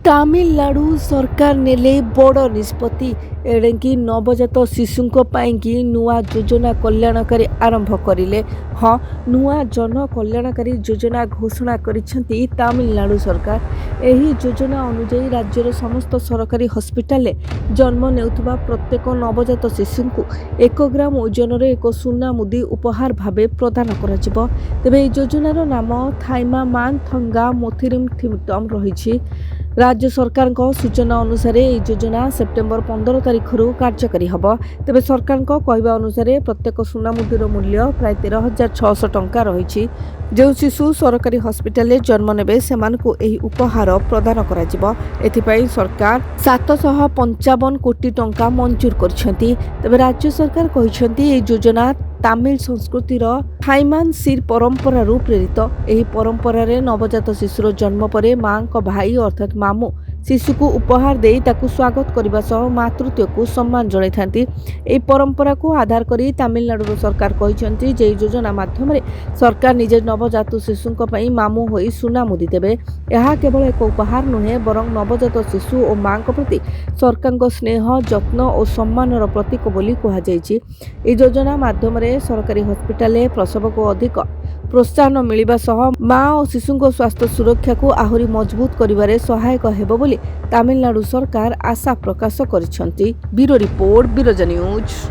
ତାମିଲନାଡୁ ସରକାର ନେଲେ ବଡ଼ ନିଷ୍ପତ୍ତି। ଏଣିକି ନବଜାତ ଶିଶୁଙ୍କ ପାଇଁକି ନୂଆ ଯୋଜନା କଲ୍ୟାଣକାରୀ ଆରମ୍ଭ କରିଲେ। ହଁ, ନୂଆ ଜନ କଲ୍ୟାଣକାରୀ ଯୋଜନା ଘୋଷଣା କରିଛନ୍ତି ତାମିଲନାଡୁ ସରକାର। ଏହି ଯୋଜନା ଅନୁଯାୟୀ ରାଜ୍ୟର ସମସ୍ତ ସରକାରୀ ହସ୍ପିଟାଲରେ ଜନ୍ମ ନେଉଥିବା ପ୍ରତ୍ୟେକ ନବଜାତ ଶିଶୁଙ୍କୁ 1 ଗ୍ରାମ ଓଜନର ଏକ ସୁନା ମୁଦି ଉପହାର ଭାବେ ପ୍ରଦାନ କରାଯିବ। ତେବେ ଏହି ଯୋଜନାର ନାମ ଥାଇମାମାନ୍ଥଙ୍ଗା ମୋଥିରିମ୍ ଥିମଟମ୍ ରହିଛି। ରାଜ୍ୟ ସରକାରଙ୍କ ସୂଚନା ଅନୁସାରେ ଏହି ଯୋଜନା ସେପ୍ଟେମ୍ବର 15 ତାରିଖରୁ କାର୍ଯ୍ୟକାରୀ ହେବ। ତେବେ ସରକାରଙ୍କ କହିବା ଅନୁସାରେ ପ୍ରତ୍ୟେକ ସୁନା ମୁଦିର ମୂଲ୍ୟ ପ୍ରାୟ 13,600 ଟଙ୍କା ରହିଛି। ଯେଉଁ ଶିଶୁ ସରକାରୀ ହସ୍ପିଟାଲରେ ଜନ୍ମ ନେବେ ସେମାନଙ୍କୁ ଏହି ଉପହାର ପ୍ରଦାନ କରାଯିବ। ଏଥିପାଇଁ ସରକାର 755 କୋଟି ଟଙ୍କା ମଞ୍ଜୁର କରିଛନ୍ତି। ତେବେ ରାଜ୍ୟ ସରକାର କହିଛନ୍ତି ଏହି ଯୋଜନା ତାମିଲ ସଂସ୍କୃତିର ଥାଇମାନ୍ସିର ପରମ୍ପରାରୁ ପ୍ରେରିତ। ଏହି ପରମ୍ପରାରେ ନବଜାତ ଶିଶୁର ଜନ୍ମ ପରେ ମାଙ୍କ ଭାଇ ଅର୍ଥାତ୍ ମାମୁଁ ଶିଶୁକୁ ଉପହାର ଦେଇ ତାକୁ ସ୍ୱାଗତ କରିବା ସହ ମାତୃତ୍ୱକୁ ସମ୍ମାନ ଜଣାଇଥାନ୍ତି। ଏହି ପରମ୍ପରାକୁ ଆଧାର କରି ତାମିଲନାଡୁର ସରକାର କହିଛନ୍ତି ଯେ ଏହି ଯୋଜନା ମାଧ୍ୟମରେ ସରକାର ନିଜ ନବଜାତ ଶିଶୁଙ୍କ ପାଇଁ ମାମୁଁ ହୋଇ ସୁନା ମୁଦି ଦେବେ। ଏହା କେବଳ ଏକ ଉପହାର ନୁହେଁ, ବରଂ ନବଜାତ ଶିଶୁ ଓ ମାଙ୍କ ପ୍ରତି ସରକାରଙ୍କ ସ୍ନେହ, ଯତ୍ନ ଓ ସମ୍ମାନର ପ୍ରତୀକ ବୋଲି କୁହାଯାଇଛି। ଏହି ଯୋଜନା ମାଧ୍ୟମରେ ସରକାରୀ ହସ୍ପିଟାଲରେ ପ୍ରସବକୁ ଅଧିକ ପ୍ରୋତ୍ସାହନ ମିଳିବା ସହ ମା ଓ ଶିଶୁଙ୍କ ସ୍ୱାସ୍ଥ୍ୟ ସୁରକ୍ଷାକୁ ଆହୁରି ମଜବୁତ କରିବାରେ ସହାୟକ ହେବ ବୋଲି ତାମିଲନାଡୁ ସରକାର ଆଶା ପ୍ରକାଶ କରିଛନ୍ତି। Bureau report, Biraja news.